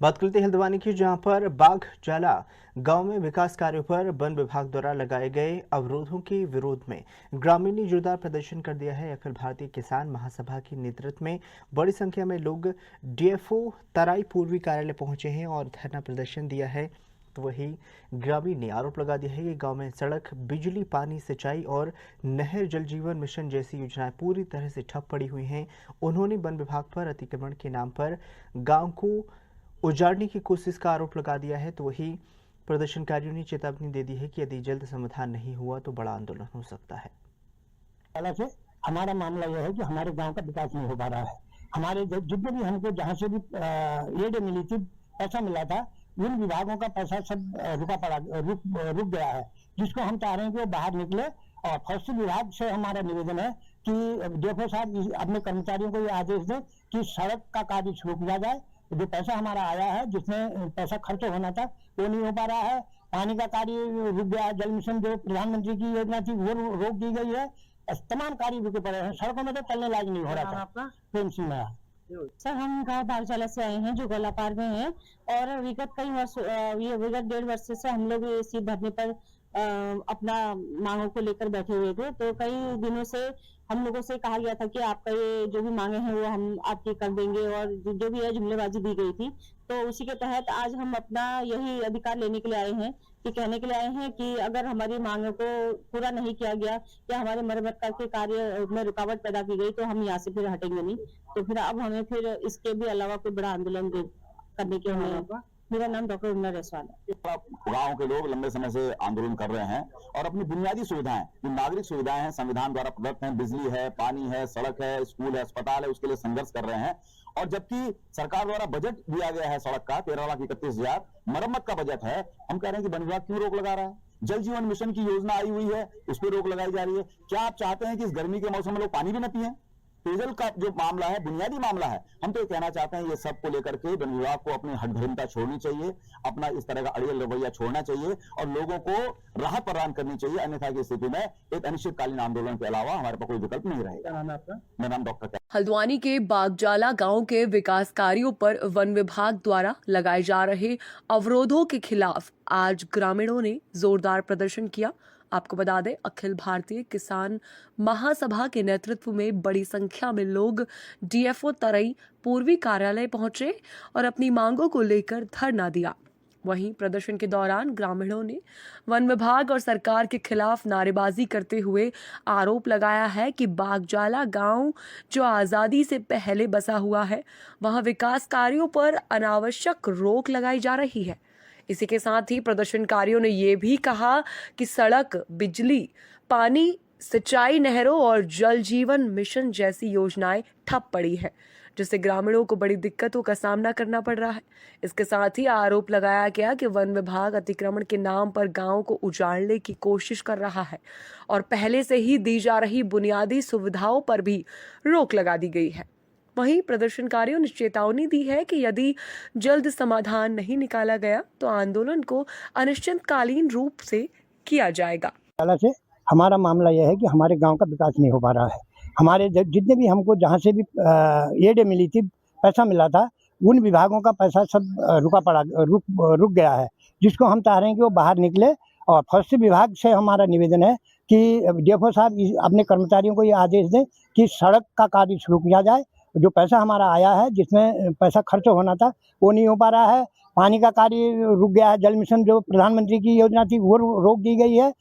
बात करते हैं हल्द्वानी की, जहां पर बाघजाला गांव में विकास कार्यों पर वन विभाग द्वारा लगाए गए अवरोधों के विरोध में ग्रामीण ने जोरदार प्रदर्शन कर दिया है। अखिल भारतीय किसान महासभा के नेतृत्व में बड़ी संख्या में लोग डीएफओ तराई पूर्वी कार्यालय पहुंचे हैं और धरना प्रदर्शन दिया है। तो वहीं ग्रामीण ने आरोप लगा दिया है कि गांव में सड़क, बिजली, पानी, सिंचाई और नहर जल जीवन मिशन जैसी योजनाएं पूरी तरह से ठप पड़ी हुई हैं। उन्होंने वन विभाग पर अतिक्रमण के नाम पर गांव को उजाड़ने की कोशिश का आरोप लगा दिया है। तो वहीं प्रदर्शनकारियों ने चेतावनी दे दी है कि यदि जल्द समाधान नहीं हुआ तो बड़ा आंदोलन हो सकता है। पहले से हमारा मामला यह है कि हमारे गांव का विकास नहीं हो पा रहा है। हमारे जितने भी हमको जहाँ से भी एड मिली थी, पैसा मिला था, उन विभागों का पैसा सब रुक गया है, जिसको हम चाह रहे हैं कि वो बाहर निकले। और फॉरेस्ट विभाग से हमारा निवेदन है कि देखो साहब, अपने कर्मचारियों को ये आदेश दें कि सड़क का कार्य शुरू किया जाए। जो पैसा हमारा आया है, जिसमें पैसा खर्च होना था, वो नहीं हो पा रहा है। पानी का कार्य रुक गया है। जल मिशन जो प्रधानमंत्री की योजना थी वो रोक दी गई है। तमाम कार्य रुके पड़े हैं। सड़कों में तो चलने लायक नहीं हो रहा था। प्रेम सिंह है सर। हम गांव बागजाला से आए हैं जो गोलापार में है, और विगत कई वर्ष, ये विगत 1.5 वर्ष से हम लोग इसी धरने पर अपना मांगों को लेकर बैठे हुए थे। तो कई दिनों से हम लोगों से कहा गया था कि आपका ये जो भी मांगे हैं वो हम आपकी कर देंगे, और जो भी है जुमलेबाजी दी गई थी। तो उसी के तहत आज हम अपना यही अधिकार लेने के लिए आए हैं, कि कहने के लिए आए हैं कि अगर हमारी मांगों को पूरा नहीं किया गया या हमारे मरम्मत के कार्य में रुकावट पैदा की गई तो हम यहाँ से फिर हटेंगे नहीं। तो फिर अब हमें फिर इसके भी अलावा कोई बड़ा आंदोलन करने की हमें। मेरा नाम डॉक्टर उन्ना रसवाल है। गांव के लोग लंबे समय से आंदोलन कर रहे हैं और अपनी बुनियादी सुविधाएं, जो नागरिक सुविधाएं हैं, संविधान द्वारा प्रदत्त हैं, बिजली है, पानी है, सड़क है, स्कूल है, अस्पताल है, उसके लिए संघर्ष कर रहे हैं। और जबकि सरकार द्वारा बजट दिया गया है सड़क का 13,31,000, मरम्मत का बजट है, हम कह रहे हैं कि वन विभाग क्यों रोक लगा रहा है? जल जीवन मिशन की योजना आई हुई है, उस पर रोक लगाई जा रही है। क्या आप चाहते हैं कि इस गर्मी के मौसम में लोग पानी भी न पिए? पेयजल का जो मामला है, बुनियादी मामला है। हम तो ये कहना चाहते हैं, ये सब को लेकर के वन विभाग को अपनी हठधर्मिता छोड़नी चाहिए, अपना इस तरह का अड़ियल रवैया छोड़ना चाहिए और लोगों को राहत प्रदान करनी चाहिए। अन्यथा की स्थिति में एक अनिश्चितकालीन आंदोलन के अलावा हमारे पास कोई विकल्प नहीं रहेगा। क्या नाम है आपका? मेरा नाम डॉक्टर। हल्द्वानी के बागजाला गांव के विकास कार्यों पर वन विभाग द्वारा लगाए जा रहे अवरोधों के खिलाफ आज ग्रामीणों ने जोरदार प्रदर्शन किया। आपको बता दें, अखिल भारतीय किसान महासभा के नेतृत्व में बड़ी संख्या में लोग डीएफओ तराई पूर्वी कार्यालय पहुंचे और अपनी मांगों को लेकर धरना दिया। वहीं प्रदर्शन के दौरान ग्रामीणों ने वन विभाग और सरकार के खिलाफ नारेबाजी करते हुए आरोप लगाया है कि बागजाला गांव जो आज़ादी से पहले बसा हुआ है, वहां विकास कार्यों पर अनावश्यक रोक लगाई जा रही है। इसी के साथ ही प्रदर्शनकारियों ने ये भी कहा कि सड़क, बिजली, पानी, सिंचाई, नहरों और जल जीवन मिशन जैसी योजनाएं ठप पड़ी है, जिससे ग्रामीणों को बड़ी दिक्कतों का सामना करना पड़ रहा है। इसके साथ ही आरोप लगाया गया कि वन विभाग अतिक्रमण के नाम पर गांव को उजाड़ने की कोशिश कर रहा है और पहले से ही दी जा रही बुनियादी सुविधाओं पर भी रोक लगा दी गई है। वहीं प्रदर्शनकारियों ने चेतावनी दी है कि यदि जल्द समाधान नहीं निकाला गया तो आंदोलन को अनिश्चितकालीन रूप से किया जाएगा। पहले से हमारा मामला यह है कि हमारे गांव का विकास नहीं हो पा रहा है। हमारे जितने भी हमको जहाँ से भी एड मिली थी, पैसा मिला था, उन विभागों का पैसा सब रुक गया है, जिसको हम चाह रहे हैं कि वो बाहर निकले। और फॉरेस्ट विभाग से हमारा निवेदन है कि डीएफओ साहब अपने कर्मचारियों को ये आदेश दें कि सड़क का कार्य शुरू किया जाए। जो पैसा हमारा आया है, जिसमें पैसा खर्च होना था, वो नहीं हो पा रहा है। पानी का कार्य रुक गया है। जल मिशन जो प्रधानमंत्री की योजना थी वो रोक दी गई है।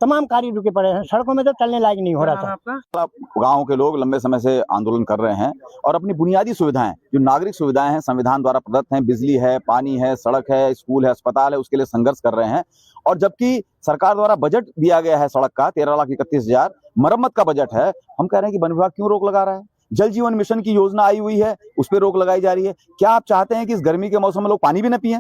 तमाम कार्य रुके पड़े हैं। सड़कों में तो चलने लायक नहीं हो रहा था। गांव के लोग लंबे समय से आंदोलन कर रहे हैं और अपनी बुनियादी सुविधाएं, जो नागरिक सुविधाएं हैं, संविधान द्वारा प्रदत्त हैं, बिजली है, पानी है, सड़क है, स्कूल है, अस्पताल है, उसके लिए संघर्ष कर रहे हैं। और जबकि सरकार द्वारा बजट दिया गया है सड़क का 13,31,000, मरम्मत का बजट है, हम कह रहे हैं कि वन विभाग क्यों रोक लगा रहा है? जल जीवन मिशन की योजना आई हुई है, उस पर रोक लगाई जा रही है। क्या आप चाहते हैं कि इस गर्मी के मौसम में लोग पानी भी न पिए?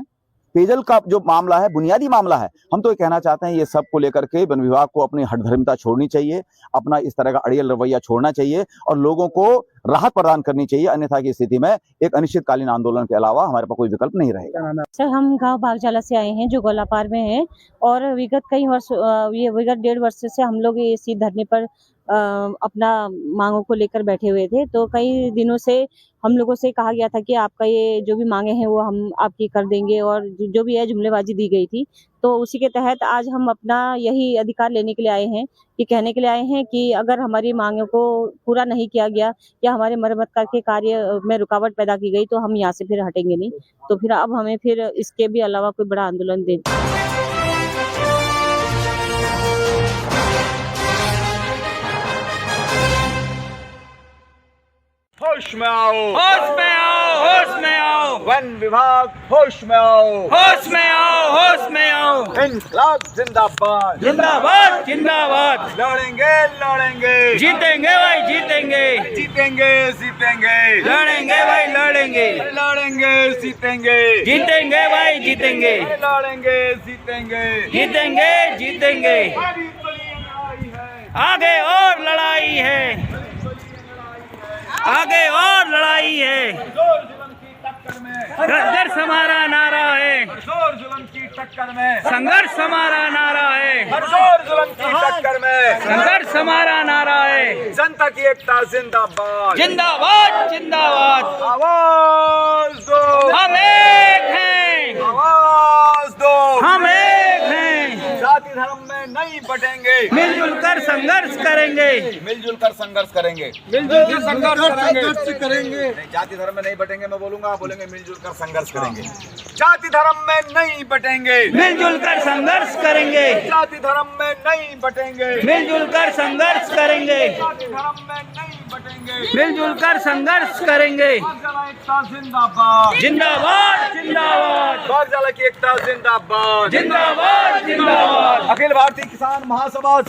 पेयजल का जो मामला है, बुनियादी मामला है। हम तो ये कहना चाहते हैं, ये सब को लेकर के वन विभाग को अपनी हठधर्मिता छोड़नी चाहिए, अपना इस तरह का अड़ियल रवैया छोड़ना चाहिए और लोगों को राहत प्रदान करनी चाहिए। अन्यथा की स्थिति में एक अनिश्चितकालीन आंदोलन के अलावा हमारे पास कोई विकल्प नहीं रहेगा। सर, हम गांव बागजाला से आए हैं जो गोलापार में है, और विगत कई वर्ष, ये विगत 1.5 वर्ष से हम लोग इसी धरने पर अपना मांगों को लेकर बैठे हुए थे। तो कई दिनों से हम लोगों से कहा गया था कि आपका ये जो भी मांगे हैं वो हम आपकी कर देंगे, और जो भी है जुमलेबाजी दी गई थी। तो उसी के तहत आज हम अपना यही अधिकार लेने के लिए आए हैं, कि कहने के लिए आए हैं कि अगर हमारी मांगों को पूरा नहीं किया गया या हमारे मरम्मत के कार्य में रुकावट पैदा की गई तो हम यहाँ से फिर हटेंगे नहीं। तो फिर अब हमें फिर इसके भी अलावा कोई बड़ा आंदोलन दे होश में आओ, होश में आओ, होश में आओ, वन विभाग होश में आओ, होश में आओ, होश में आओ। इंकलाब जिंदाबाद, जिंदाबाद, जिंदाबाद। लड़ेंगे लड़ेंगे, जीतेंगे भाई, जीतेंगे, जीतेंगे जीतेंगे, लड़ेंगे भाई, लड़ेंगे, लड़ेंगे जीतेंगे, जीतेंगे भाई, जीतेंगे, लड़ेंगे जीतेंगे, जीतेंगे, जीतेंगे। बड़ी बड़ी लड़ाई है, आगे और लड़ाई है, आगे और लड़ाई है। जोर जुल्म की टक्कर में, संघर्ष हमारा नारा है, जोर जुल्म की टक्कर में, संघर्ष हमारा नारा है, जोर जुल्म की टक्कर में, संघर्ष हमारा नारा है। जनता की एकता जिंदाबाद, जिंदाबाद, जिंदाबाद। आवाज दो, हम एक हैं, आवाज दो, हम एक हैं। जाति धर्म में नहीं बटेंगे, मिलजुल कर संघर्ष करेंगे, मिलजुल कर संघर्ष करेंगे, मिलजुल कर संघर्ष करेंगे। नहीं, जाति धर्म में नहीं बटेंगे मैं बोलूंगा, आप बोलेंगे मिलजुल कर संघर्ष करेंगे। जाति धर्म में नहीं बटेंगे, मिलजुल कर संघर्ष करेंगे, जाति धर्म में नहीं बटेंगे, मिलजुल कर संघर्ष करेंगे, जाति धर्म में नहीं बटेंगे, मिलजुल कर संघर्ष करेंगे। बागजाला एकता जिंदाबाद, जिंदाबाद, जिंदाबाद, बागजाला की एकता जिंदाबाद, जिंदाबाद, जिंदाबाद। अखिल भारतीय किसान महासभा